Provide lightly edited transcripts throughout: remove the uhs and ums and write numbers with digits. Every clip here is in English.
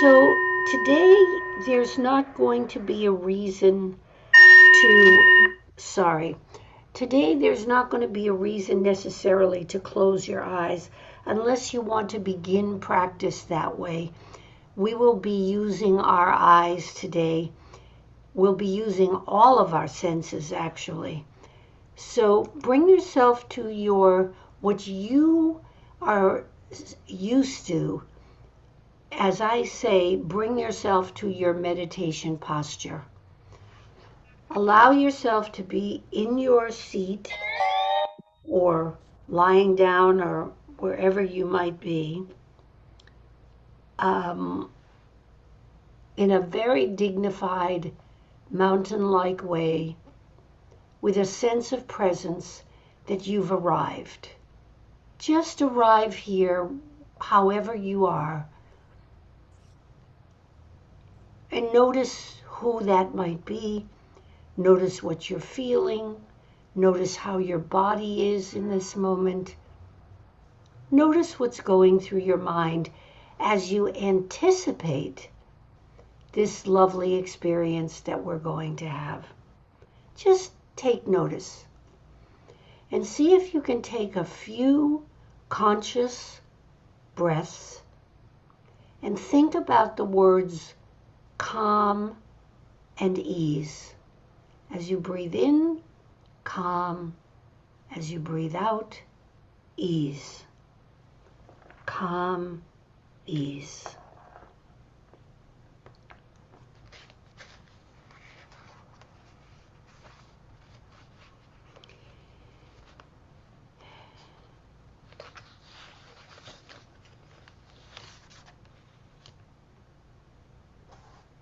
So today there's not going to be a reason sorry, today there's not going to be a reason necessarily to close your eyes unless you want to begin practice that way. We will be using our eyes today. We'll be using all of our senses actually. So bring yourself to what you are used to. As I say, bring yourself to your meditation posture. Allow yourself to be in your seat or lying down or wherever you might be, in a very dignified, mountain-like way, with a sense of presence that you've arrived. Just arrive here, however you are, and notice who that might be. Notice what you're feeling. Notice how your body is in this moment. Notice what's going through your mind as you anticipate this lovely experience that we're going to have. Just take notice and see if you can take a few conscious breaths and think about the words calm and ease. As you breathe in, calm. As you breathe out, ease. Calm, ease.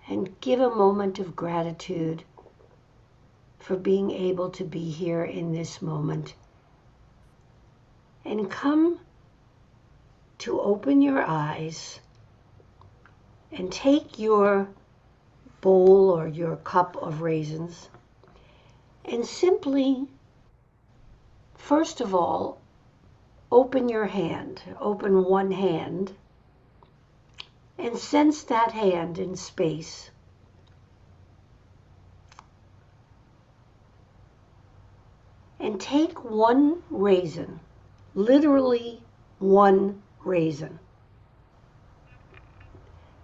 And give a moment of gratitude for being able to be here in this moment. And come to open your eyes and take your bowl or your cup of raisins and simply, first of all, open your hand, open one hand, and sense that hand in space. And take one raisin, literally one raisin,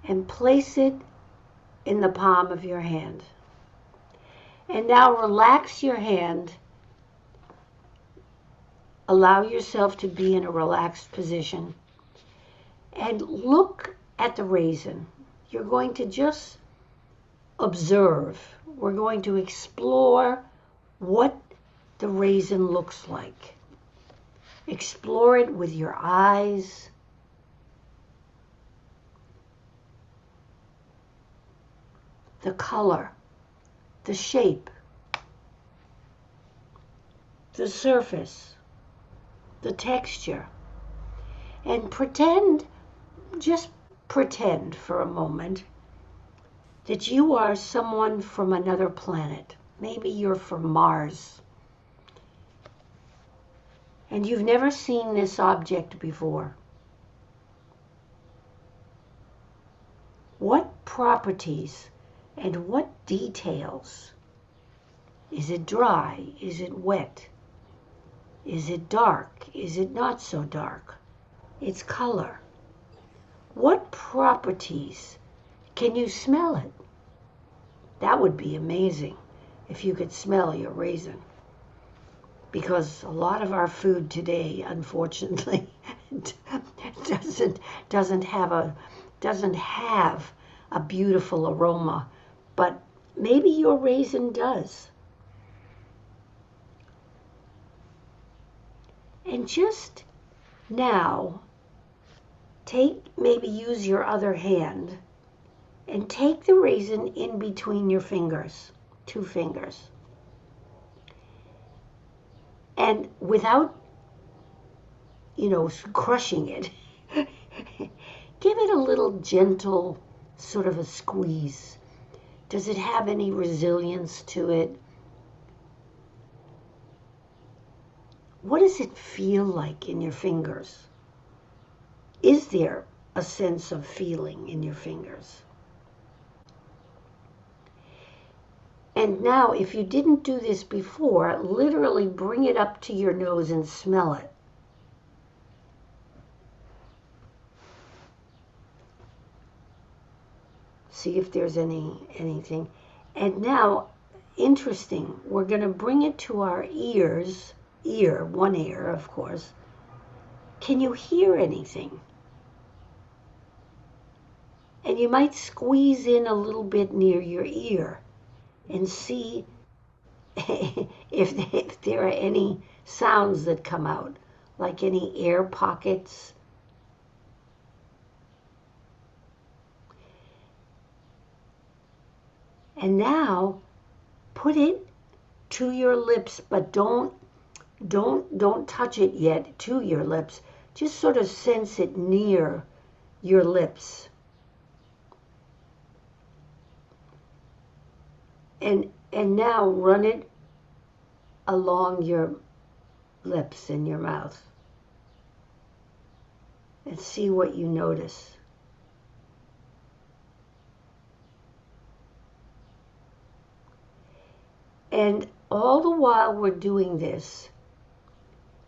and place it in the palm of your hand. And now relax your hand. Allow yourself to be in a relaxed position. And look at the raisin. You're going to just observe. We're going to explore what the raisin looks like. Explore it with your eyes. The color, the shape, the surface, the texture. And just pretend for a moment that you are someone from another planet. Maybe you're from Mars. And you've never seen this object before. What properties and what details? Is it dry? Is it wet? Is it dark? Is it not so dark? Its color. What properties? Can you smell it? That would be amazing if you could smell your raisin. Because a lot of our food today, unfortunately, doesn't have a beautiful aroma, but maybe your raisin does. And just now, maybe use your other hand and take the raisin in between your fingers, 2 fingers. And without, crushing it, give it a little gentle sort of a squeeze. Does it have any resilience to it? What does it feel like in your fingers? Is there a sense of feeling in your fingers. And now, if you didn't do this before, literally bring it up to your nose and smell it. See if there's anything. And now, interesting, we're going to bring it to our ears, one ear, of course. Can you hear anything? And you might squeeze in a little bit near your ear and see if there are any sounds that come out, like any air pockets. And now put it to your lips, but don't touch it yet to your lips. Just sort of sense it near your lips. And now run it along your lips and your mouth. And see what you notice. And all the while we're doing this,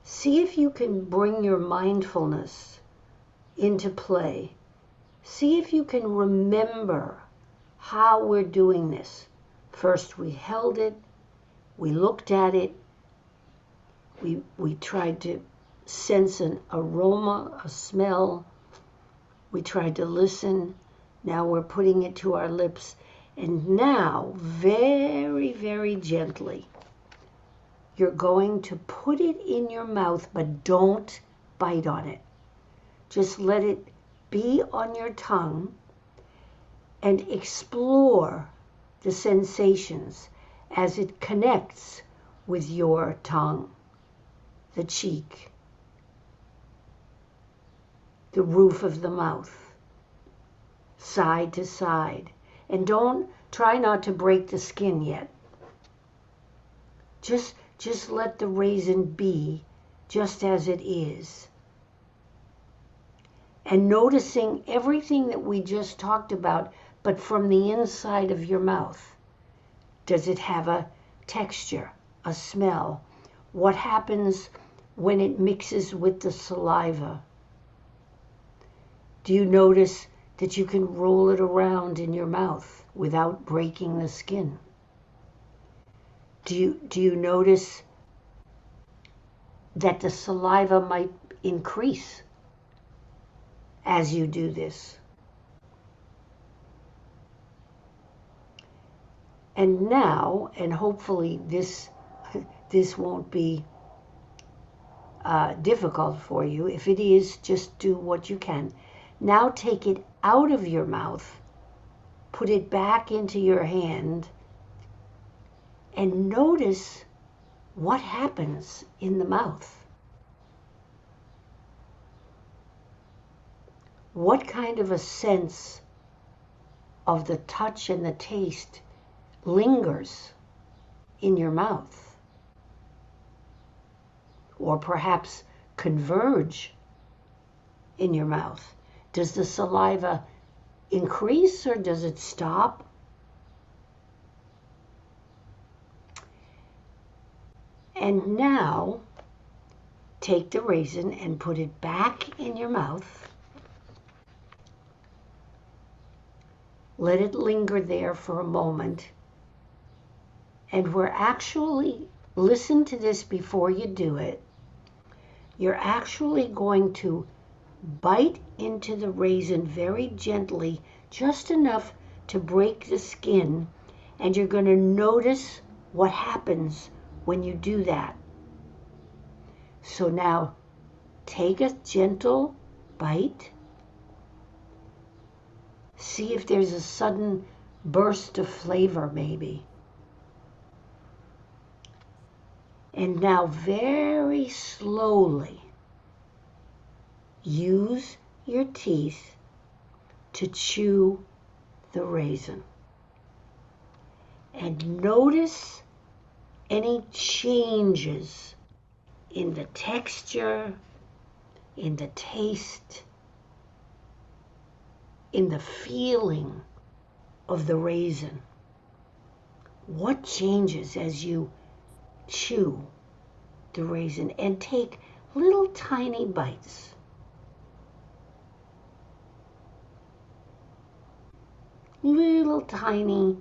see if you can bring your mindfulness into play. See if you can remember how we're doing this. First we held it, we looked at it, we tried to sense an aroma, a smell, we tried to listen. Now we're putting it to our lips. And now, very, very gently, you're going to put it in your mouth, but don't bite on it. Just let it be on your tongue and explore the sensations as it connects with your tongue, the cheek, the roof of the mouth, side to side. And try not to break the skin yet. Just let the raisin be just as it is. And noticing everything that we just talked about, but from the inside of your mouth. Does it have a texture, a smell? What happens when it mixes with the saliva? Do you notice that you can roll it around in your mouth without breaking the skin? Do you notice that the saliva might increase as you do this? And now, and hopefully this won't be difficult for you. If it is, just do what you can. Now take it out of your mouth, put it back into your hand, and notice what happens in the mouth. What kind of a sense of the touch and the taste lingers in your mouth? Or perhaps converge in your mouth? Does the saliva increase or does it stop? And now take the raisin and put it back in your mouth. Let it linger there for a moment. And we're actually, listen to this before you do it, you're actually going to bite into the raisin very gently, just enough to break the skin, and you're going to notice what happens when you do that. So now take a gentle bite. See if there's a sudden burst of flavor maybe. And now very slowly use your teeth to chew the raisin. And notice any changes in the texture, in the taste, in the feeling of the raisin. What changes as you chew the raisin and take little tiny bites? Little tiny,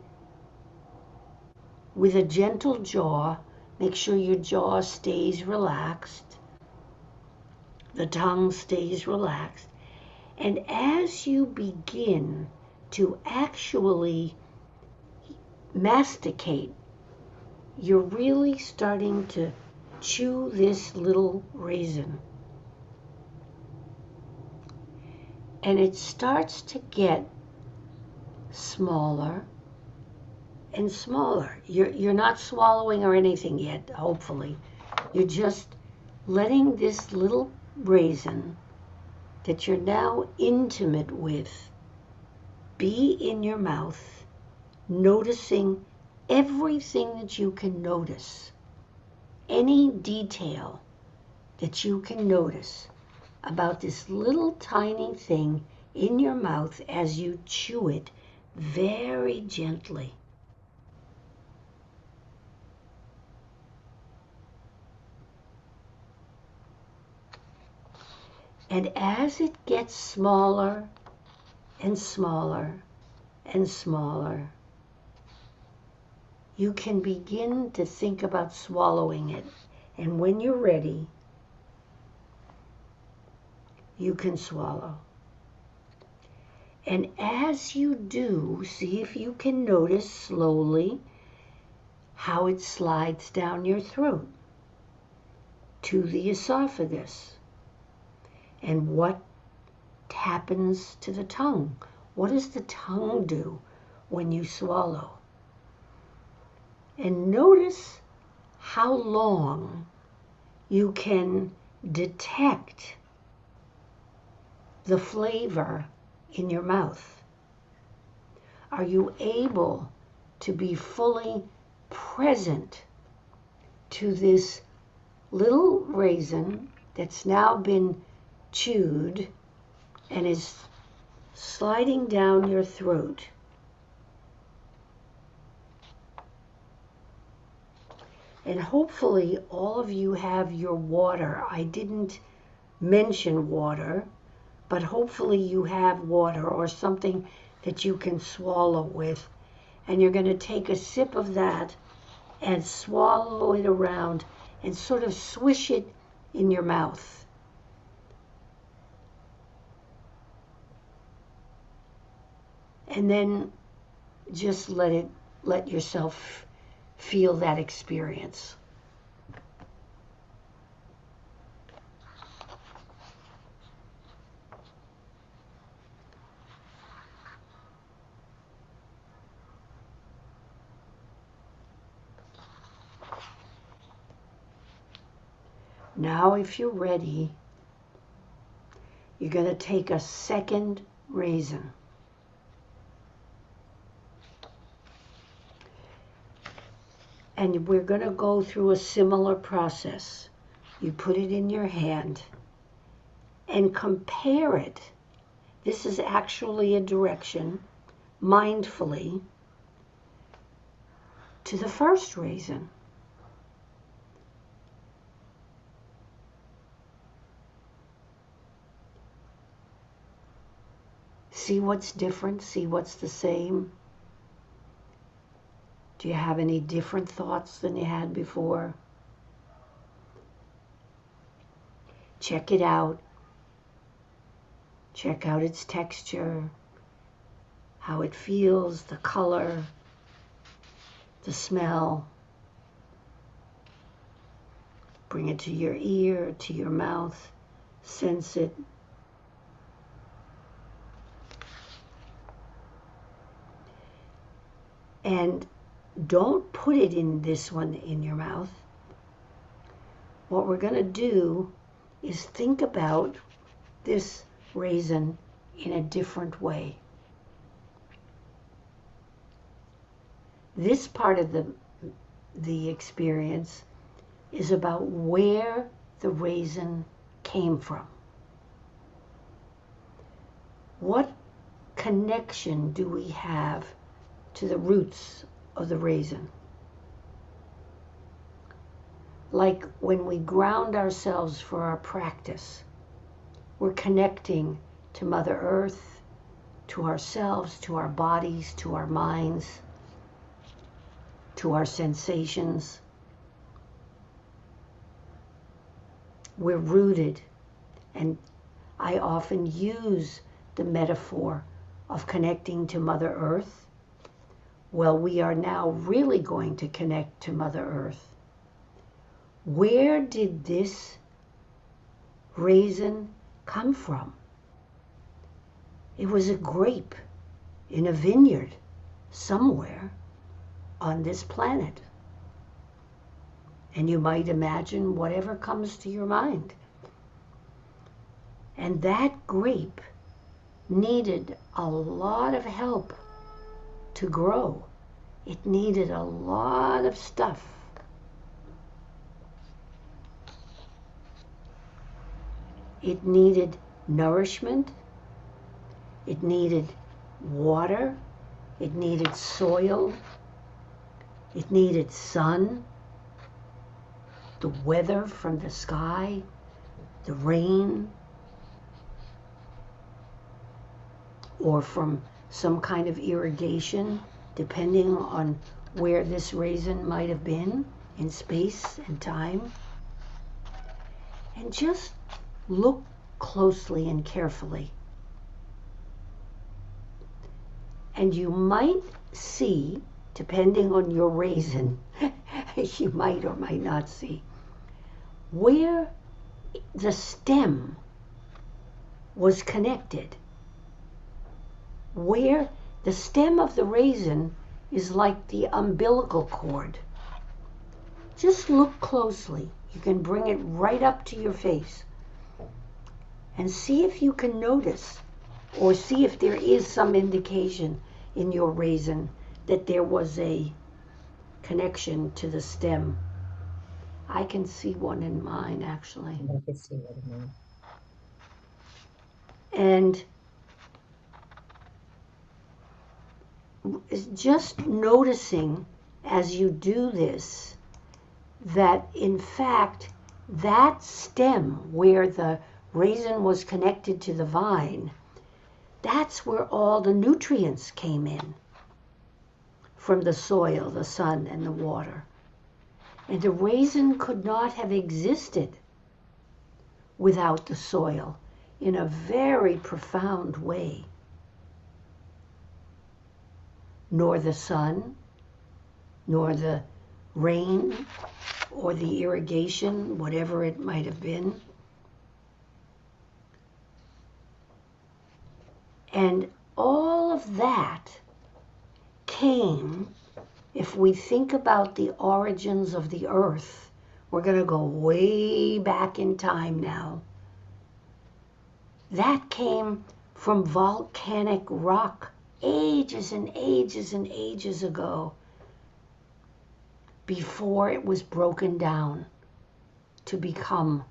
with a gentle jaw. Make sure your jaw stays relaxed. The tongue stays relaxed. And as you begin to actually masticate, you're really starting to chew this little raisin. And it starts to get smaller and smaller. You're not swallowing or anything yet, hopefully. You're just letting this little raisin that you're now intimate with be in your mouth, noticing everything that you can notice, any detail that you can notice about this little tiny thing in your mouth as you chew it very gently. And as it gets smaller and smaller and smaller, you can begin to think about swallowing it. And when you're ready, you can swallow. And as you do, see if you can notice slowly how it slides down your throat to the esophagus. And what happens to the tongue? What does the tongue do when you swallow? And notice how long you can detect the flavor in your mouth. Are you able to be fully present to this little raisin that's now been chewed and is sliding down your throat? And hopefully all of you have your water. I didn't mention water, but hopefully you have water or something that you can swallow with. And you're going to take a sip of that and swallow it around and sort of swish it in your mouth. And then just let yourself feel that experience. Now, if you're ready, you're going to take a second raisin. And we're going to go through a similar process. You put it in your hand and compare it. This is actually a direction, mindfully, to the first raisin. See what's different, see what's the same. Do you have any different thoughts than you had before? Check it out. Check out its texture, how it feels, the color, the smell. Bring it to your ear, to your mouth. Sense it. And don't put it in this one in your mouth. What we're going to do is think about this raisin in a different way. This part of the experience is about where the raisin came from. What connection do we have to the roots of the raisin? Like when we ground ourselves for our practice, we're connecting to Mother Earth, to ourselves, to our bodies, to our minds, to our sensations. We're rooted, and I often use the metaphor of connecting to Mother Earth. Well, we are now really going to connect to Mother Earth. Where did this raisin come from? It was a grape in a vineyard somewhere on this planet. And you might imagine whatever comes to your mind. And that grape needed a lot of help to grow. It needed a lot of stuff. It needed nourishment. It needed water. It needed soil. It needed sun, the weather from the sky, the rain, or from some kind of irrigation, depending on where this raisin might have been in space and time. And just look closely and carefully. And you might see, depending on your raisin, you might or might not see, where the stem was connected. Where the stem of the raisin is like the umbilical cord. Just look closely. You can bring it right up to your face and see if you can notice, or see if there is some indication in your raisin that there was a connection to the stem. I can see one in mine, actually. I can see one in mine. And just noticing as you do this that in fact that stem where the raisin was connected to the vine, that's where all the nutrients came in from the soil, the sun, and the water. And the raisin could not have existed without the soil in a very profound way. Nor the sun, nor the rain, or the irrigation, whatever it might have been. And all of that came, if we think about the origins of the earth, we're going to go way back in time now. That came from volcanic rock ages and ages and ages ago, before it was broken down to become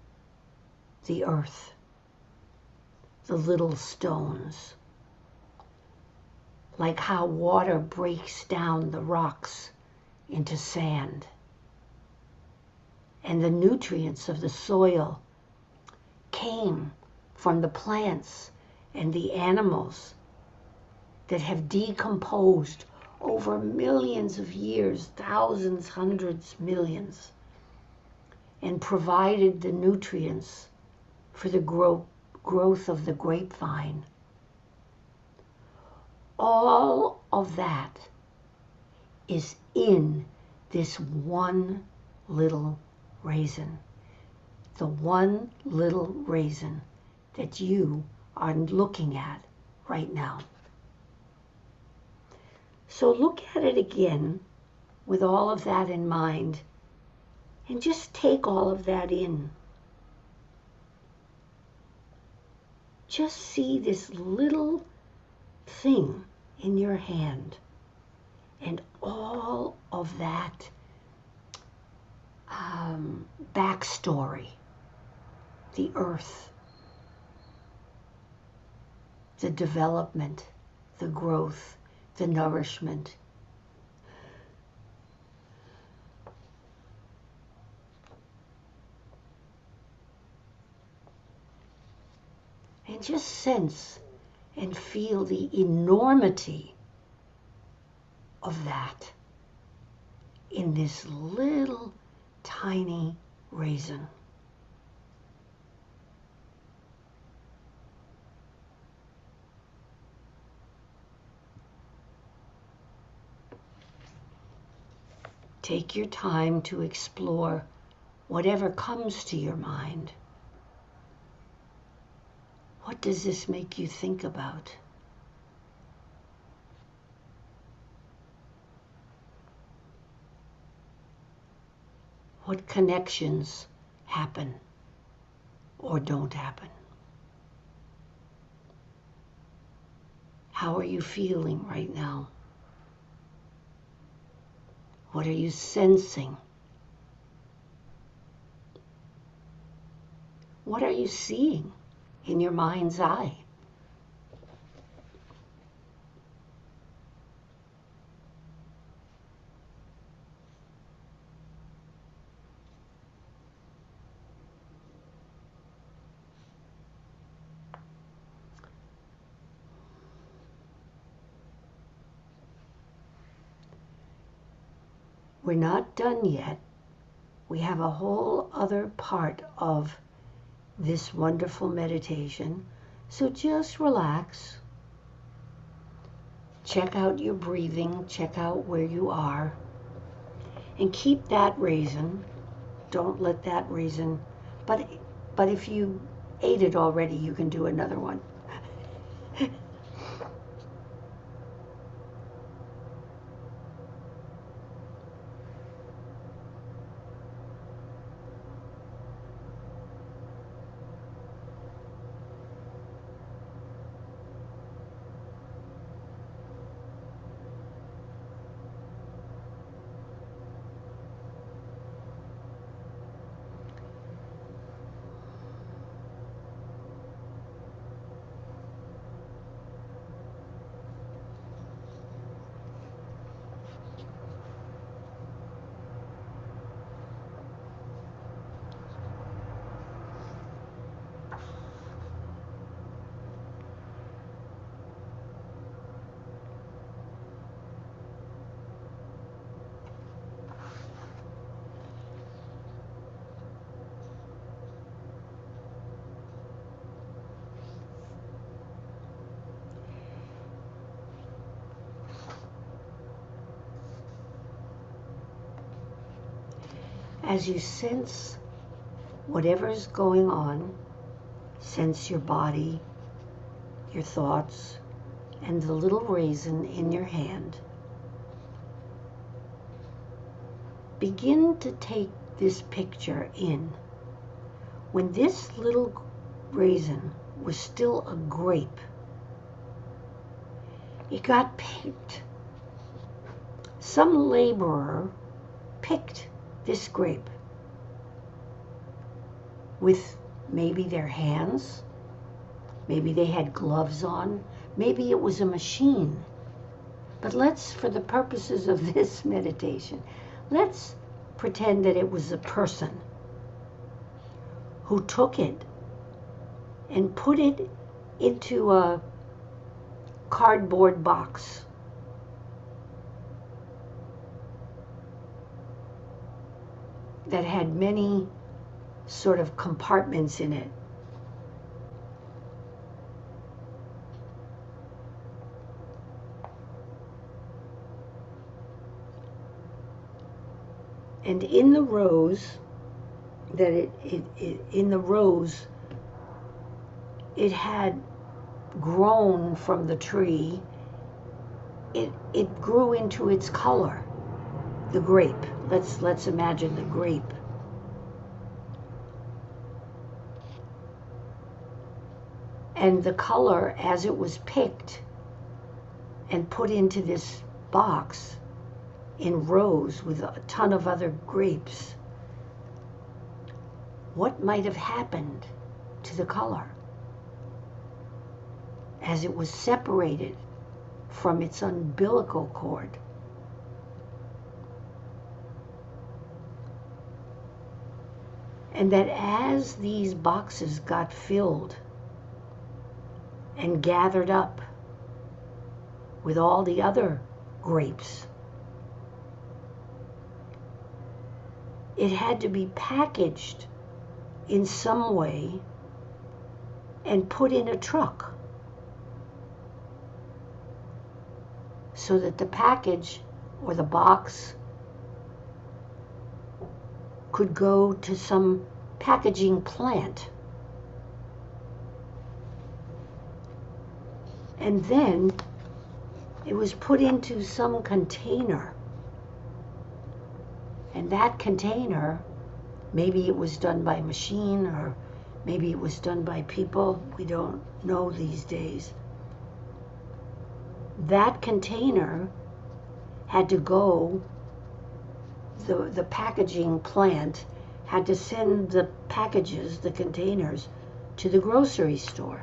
the earth, the little stones. Like how water breaks down the rocks into sand. And the nutrients of the soil came from the plants and the animals that have decomposed over millions of years, thousands, hundreds, millions, and provided the nutrients for the growth of the grapevine. All of that is in this one little raisin. The one little raisin that you are looking at right now. So look at it again with all of that in mind and just take all of that in. Just see this little thing in your hand and all of that backstory, the earth, the development, the growth, the nourishment. And just sense and feel the enormity of that in this little tiny raisin. Take your time to explore whatever comes to your mind. What does this make you think about? What connections happen or don't happen? How are you feeling right now? What are you sensing? What are you seeing in your mind's eye? We're not done yet. We have a whole other part of this wonderful meditation. So just relax. Check out your breathing. Check out where you are. And keep that raisin. Don't let that raisin. But if you ate it already, you can do another one. As you sense whatever's going on, sense your body, your thoughts, and the little raisin in your hand. Begin to take this picture in. When this little raisin was still a grape, it got picked. Some laborer picked this grape with maybe their hands, maybe they had gloves on, maybe it was a machine. But let's, for the purposes of this meditation, let's pretend that it was a person who took it and put it into a cardboard box. That had many sort of compartments in it. And in the rows that it had grown from the tree, it grew into its color. The grape. Let's imagine the grape. And the color, as it was picked and put into this box in rows with a ton of other grapes, what might have happened to the color as it was separated from its umbilical cord. And that as these boxes got filled and gathered up with all the other grapes, it had to be packaged in some way and put in a truck so that the package or the box could go to some packaging plant. And then it was put into some container. And that container, maybe it was done by machine or maybe it was done by people. We don't know these days. That container had to go, the packaging plant had to send the packages, the containers, to the grocery store.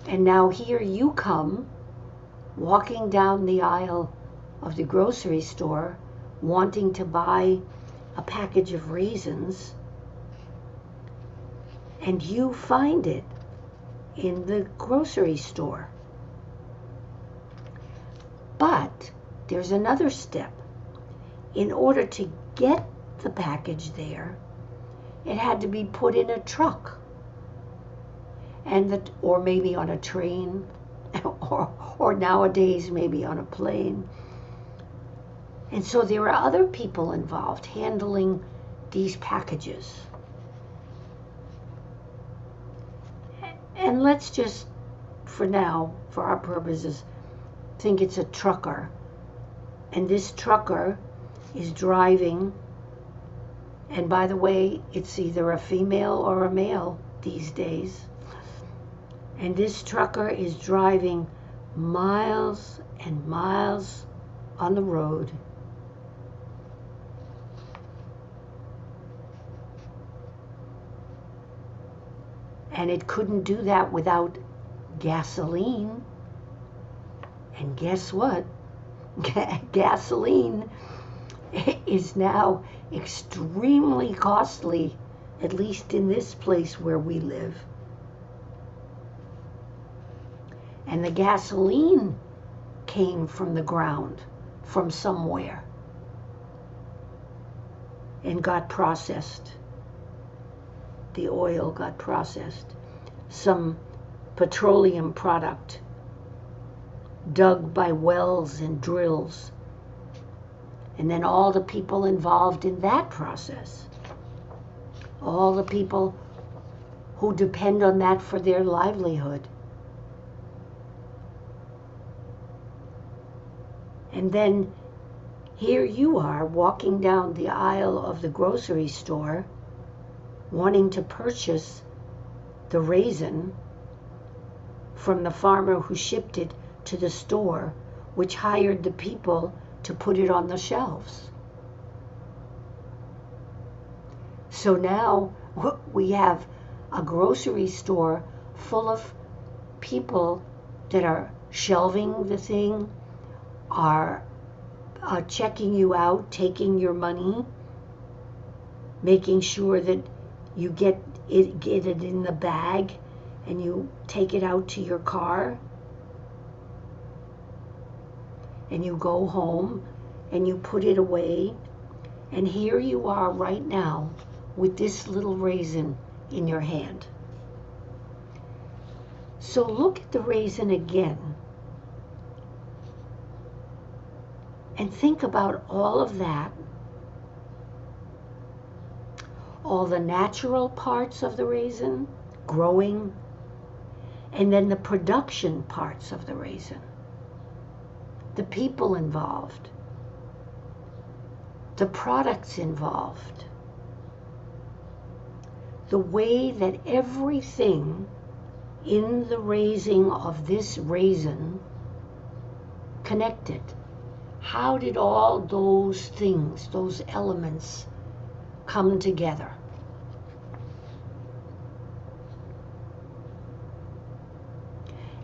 And now here you come, walking down the aisle of the grocery store, wanting to buy a package of raisins, and you find it in the grocery store. But there's another step. In order to get the package there, it had to be put in a truck, or maybe on a train, or nowadays maybe on a plane. And so there are other people involved handling these packages. And let's just, for now, for our purposes, think it's a trucker. And this trucker is driving, and by the way, it's either a female or a male these days. And this trucker is driving miles and miles on the road. And it couldn't do that without gasoline. And guess what? Gasoline is now extremely costly, at least in this place where we live. And the gasoline came from the ground, from somewhere, and got processed. The oil got processed. Some petroleum product dug by wells and drills. And then all the people involved in that process, all the people who depend on that for their livelihood. And then here you are walking down the aisle of the grocery store wanting to purchase the raisin from the farmer who shipped it to the store, which hired the people to put it on the shelves. So now we have a grocery store full of people that are shelving the thing, are checking you out, taking your money, making sure that you get it in the bag and you take it out to your car and you go home and you put it away. And here you are right now with this little raisin in your hand. So look at the raisin again and think about all of that, all the natural parts of the raisin, growing, and then the production parts of the raisin, the people involved, the products involved, the way that everything in the raising of this raisin connected. How did all those things, those elements, come together?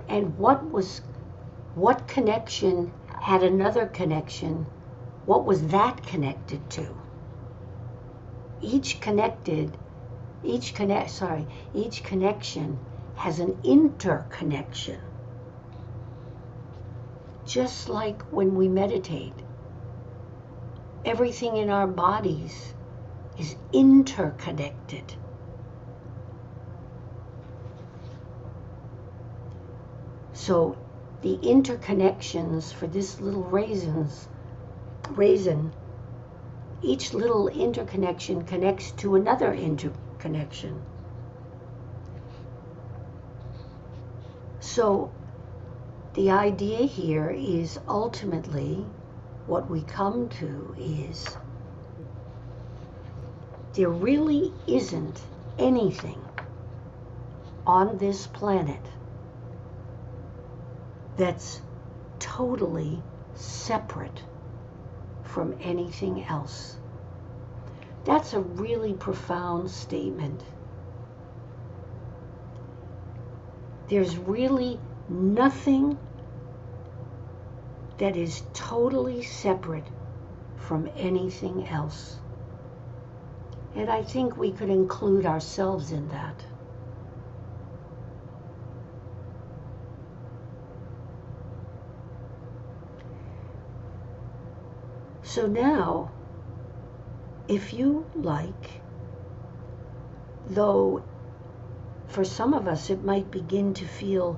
And what was What connection had another connection? What was that connected to? Each connection has an interconnection. Just like when we meditate, everything in our bodies is interconnected. So the interconnections for this little raisin, each little interconnection connects to another interconnection. So the idea here is ultimately what we come to is there really isn't anything on this planet that's totally separate from anything else. That's a really profound statement. There's really nothing that is totally separate from anything else. And I think we could include ourselves in that. So now, if you like, though for some of us it might begin to feel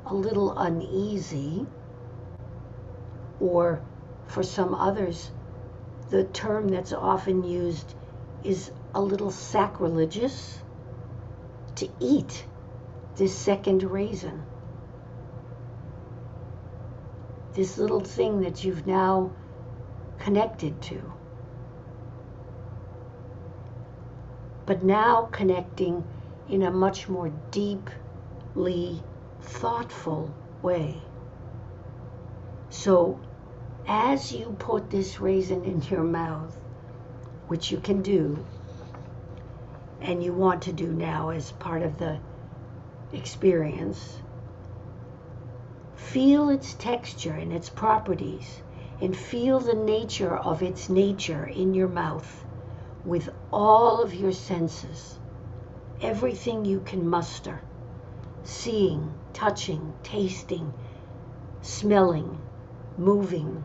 a little uneasy, or for some others, the term that's often used is a little sacrilegious, to eat this second raisin. This little thing that you've now connected to. But now connecting in a much more deeply thoughtful way. So as you put this raisin in your mouth, which you can do, and you want to do now as part of the experience, feel its texture and its properties, and feel the nature of its nature in your mouth with all of your senses, everything you can muster, seeing, touching, tasting, smelling, moving,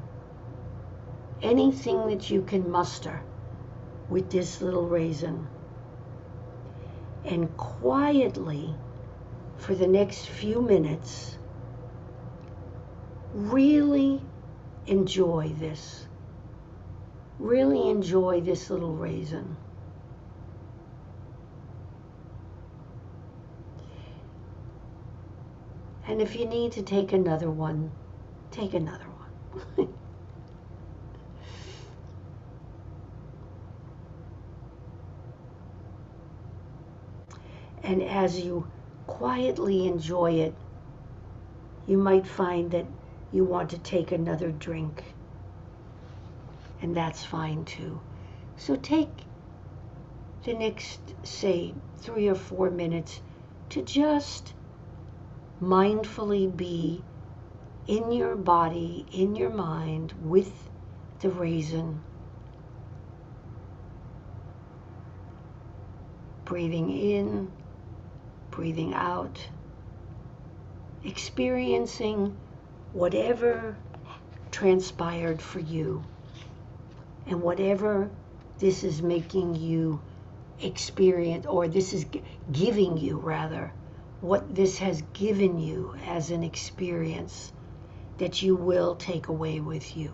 anything that you can muster with this little raisin. And quietly, for the next few minutes, really enjoy this. Really enjoy this little raisin. And if you need to take another one, take another one. And as you quietly enjoy it, you might find that you want to take another drink. And that's fine too. So take the next, say, 3 or 4 minutes to just mindfully be in your body, in your mind, with the raisin. Breathing in, breathing out, experiencing whatever transpired for you and whatever this is making you experience, or this is giving you rather, what this has given you as an experience that you will take away with you.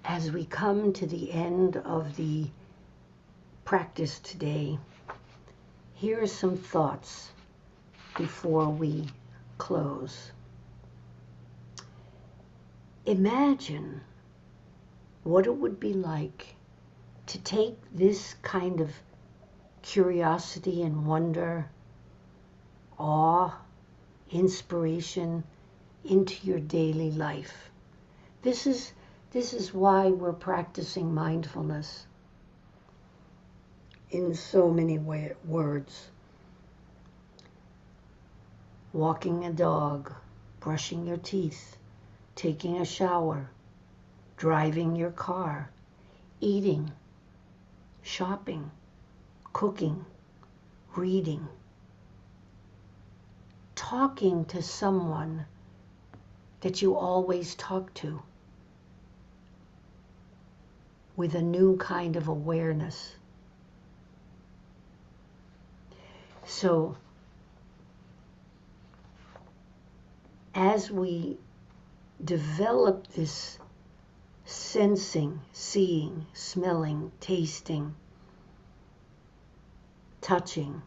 As we come to the end of the practice today, here are some thoughts before we close. Imagine what it would be like to take this kind of curiosity and wonder, awe, inspiration into your daily life. This is why we're practicing mindfulness in so many words. Walking a dog, brushing your teeth, taking a shower, driving your car, eating, shopping, cooking, reading, talking to someone that you always talk to with a new kind of awareness. So, as we develop this sensing, seeing, smelling, tasting, touching,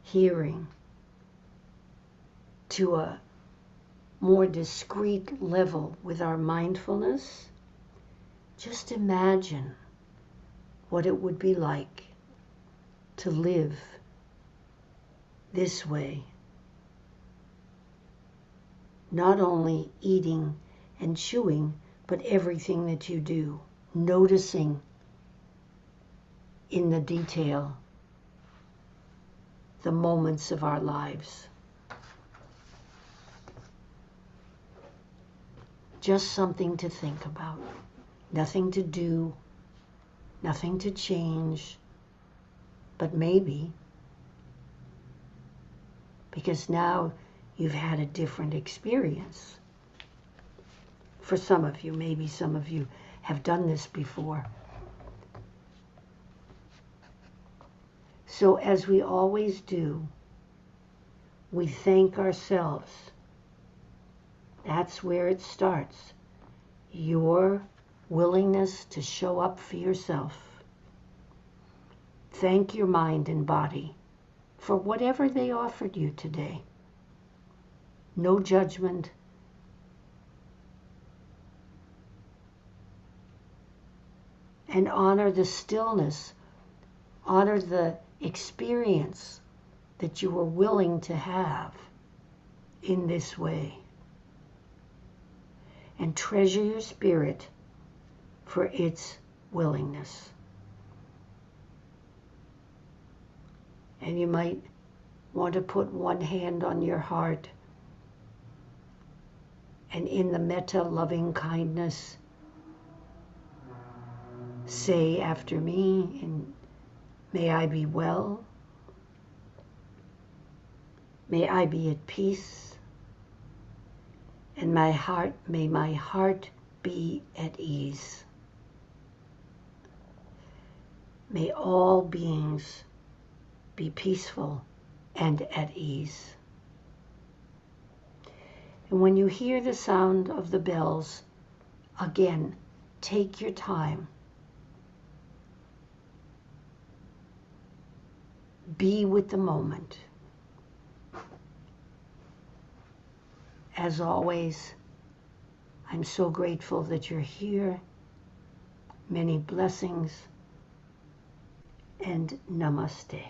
hearing, to a more discrete level with our mindfulness, just imagine what it would be like to live this way. Not only eating and chewing, but everything that you do, noticing in the detail the moments of our lives. Just something to think about. Nothing to do, nothing to change, but maybe, because now you've had a different experience. For some of you, maybe some of you have done this before. So as we always do, we thank ourselves. That's where it starts. Your willingness to show up for yourself. Thank your mind and body for whatever they offered you today. No judgment. And honor the stillness. Honor the experience that you were willing to have in this way. And treasure your spirit for its willingness. And you might want to put one hand on your heart and in the metta loving kindness, say after me, and may I be well, may I be at peace, and may my heart be at ease. May all beings be peaceful and at ease. And when you hear the sound of the bells, again, take your time. Be with the moment. As always, I'm so grateful that you're here. Many blessings and namaste.